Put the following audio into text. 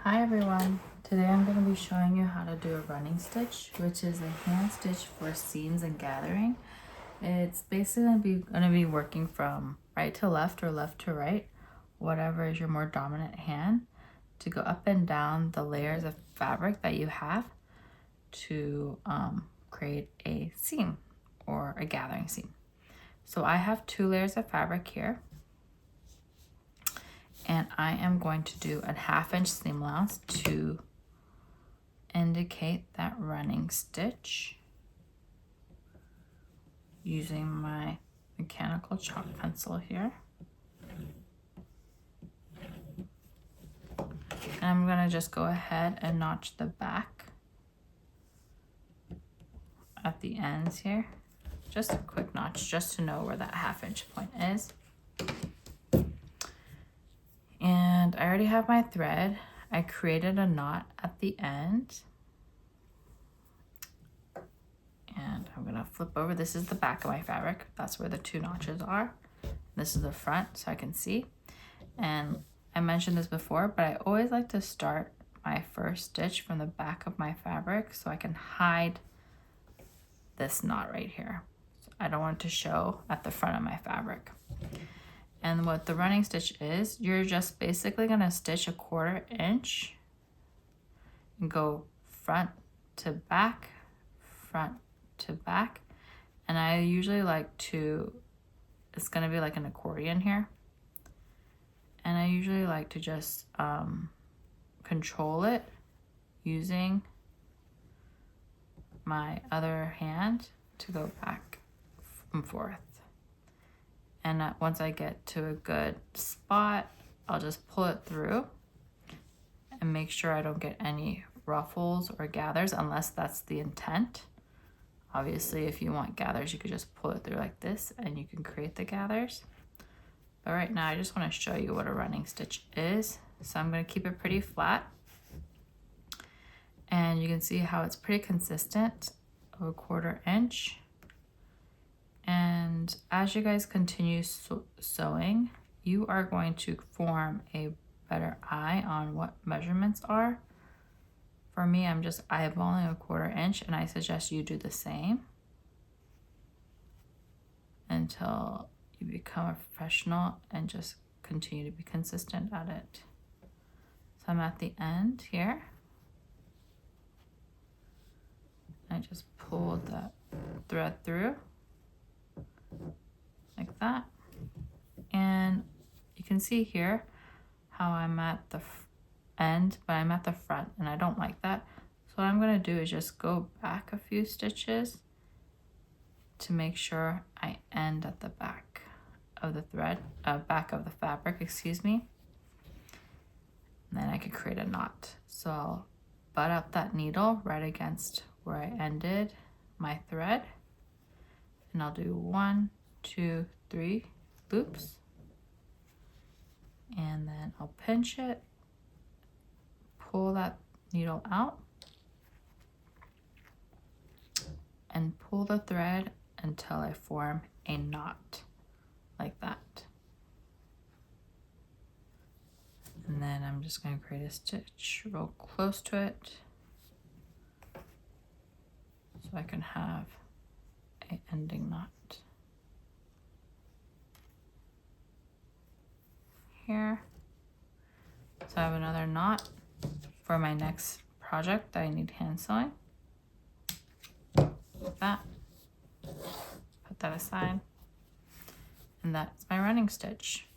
Hi everyone, today I'm going to be showing you how to do a running stitch, which is a hand stitch for seams and gathering. It's basically going to be working from right to left or left to right, whatever is your more dominant hand, to go up and down the layers of fabric that you have to create a seam or a gathering seam. So I have 2 layers of fabric here. And I am going to do a 1/2 inch seam allowance to indicate that running stitch using my mechanical chalk pencil here. And I'm going to just go ahead and notch the back at the ends here. Just a quick notch just to know where that 1/2 inch point is. And I already have my thread. I created a knot at the end. And I'm gonna flip over. This is the back of my fabric. That's where the 2 notches are. This is the front, so I can see. And I mentioned this before, but I always like to start my first stitch from the back of my fabric so I can hide this knot right here. So I don't want it to show at the front of my fabric. And what the running stitch is, you're just basically gonna stitch a 1/4 inch and go front to back, front to back. And I usually like to, it's gonna be like an accordion here. And I usually like to just control it using my other hand to go back and forth. And once I get to a good spot, I'll just pull it through and make sure I don't get any ruffles or gathers unless that's the intent. Obviously, if you want gathers, you could just pull it through like this and you can create the gathers. But right now, I just want to show you what a running stitch is. So I'm going to keep it pretty flat. And you can see how it's pretty consistent of a 1/4 inch. And as you guys continue sewing, you are going to form a better eye on what measurements are. For me, I'm just eyeballing a 1/4 inch, and I suggest you do the same until you become a professional and just continue to be consistent at it. So I'm at the end here. I just pulled that thread through like that. And you can see here how I'm at the end, but I'm at the front and I don't like that. So what I'm going to do is just go back a few stitches to make sure I end at the back of the thread, back of the fabric, excuse me. And then I could create a knot. So I'll butt up that needle right against where I ended my thread. And I'll do 1, 2, 3 loops. And then I'll pinch it, pull that needle out, and pull the thread until I form a knot like that. And then I'm just going to create a stitch real close to it so I can have an ending knot here. So I have another knot for my next project that I need hand sewing. Like that. Put that aside. And that's my running stitch.